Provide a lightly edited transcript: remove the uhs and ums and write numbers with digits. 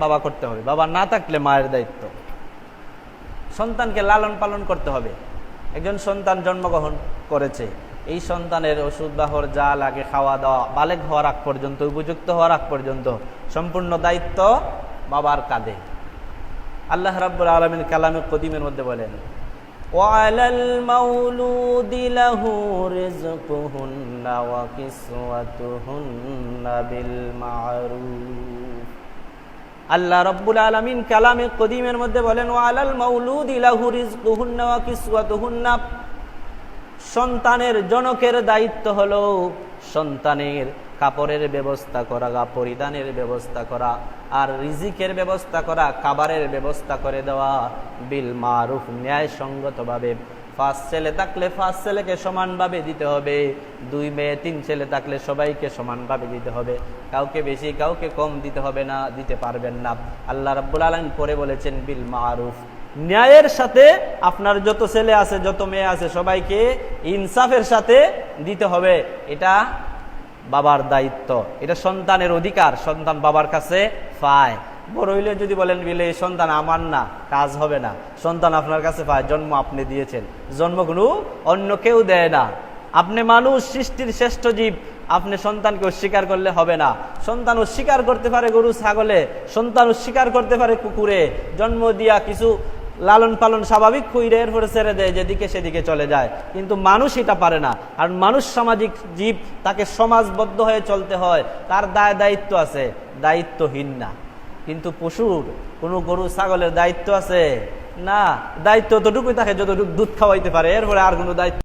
বাবা করতে হবে, বাবা না থাকলে মায়ের দায়িত্ব। সন্তানকে লালন পালন করতে হবে। একজন সন্তান জন্মগ্রহণ করেছে, এই সন্তানের ওষুধ বাহর যা লাগে খাওয়া দাওয়া বালেগ হওয়ার আগ পর্যন্ত, উপযুক্ত হওয়ার আগ পর্যন্ত সম্পূর্ণ দায়িত্ব বাবার কাঁধে। আল্লাহ রাব্বুল আলামিন কালামে কদিমের মধ্যে বলেন, ওয়ালাল মাউলুদি লাহু রিজকুহুন্না ওয়া কিসওয়াতুহুন্না বিল মা'রুফ। আল্লাহ রাব্বুল আলামিন কালামে কদিমের মধ্যে বলেন, ওয়ালাল মাউলুদি লাহু রিজকুহুন্না ওয়া কিসওয়াতুহুন্না। সন্তানের জনকের দায়িত্ব হলো সন্তানের কাপড়ের ব্যবস্থা করা, পরিধানের ব্যবস্থা করা, আর রিজিকের ব্যবস্থা করা, খাবারের ব্যবস্থা করে দেওয়া বিল মারুফ, ন্যায়সঙ্গতভাবে। 5 ছেলে থাকলে 5 ছেলেকে সমানভাবে দিতে হবে, 2 মেয়ে 3 ছেলে থাকলে সবাইকে সমানভাবে দিতে হবে, কাউকে বেশি কাউকে কম দিতে হবে না, দিতে পারবেন না। আল্লাহ রাব্বুল আলামিন পরে বলেছেন বিল মারুফ, ন্যায়ের সাথে। আপনার যত ছেলে আছে যত মেয়ে আছে সবাইকে ইনসাফের সাথে দিতে হবে। এটা বাবার দায়িত্ব, এটা সন্তানের অধিকার, সন্তান বাবার কাছে পায়। বড় হইলে যদি বলেন বিলে সন্তান আমার না, কাজ হবে না। সন্তান আপনার কাছে পায়, জন্ম আপনি দিয়েছেন, জন্ম কোনো অন্য কেউ দেয় না। আপনি মানুষ, সৃষ্টির শ্রেষ্ঠ জীব, আপনি সন্তানকে অস্বীকার করলে হবে না। সন্তান অস্বীকার করতে পারে গরু ছাগলে, সন্তান অস্বীকার করতে পারে কুকুরে, জন্ম দিয়া কিছু লালন পালন স্বাভাবিক খুইরে এরপরে ছেড়ে দেয়, যেদিকে সেদিকে চলে যায়। কিন্তু মানুষ এটা পারে না। আর মানুষ সামাজিক জীব, তাকে সমাজবদ্ধ হয়ে চলতে হয়, তার দায়িত্ব আছে, দায়িত্বহীন না। কিন্তু পশুর, কোনো গরু ছাগলের দায়িত্ব আছে না, দায়িত্ব ততটুকুই থাকে যতটুকু দুধ খাওয়াইতে পারে, এরপরে আর কোনো দায়িত্ব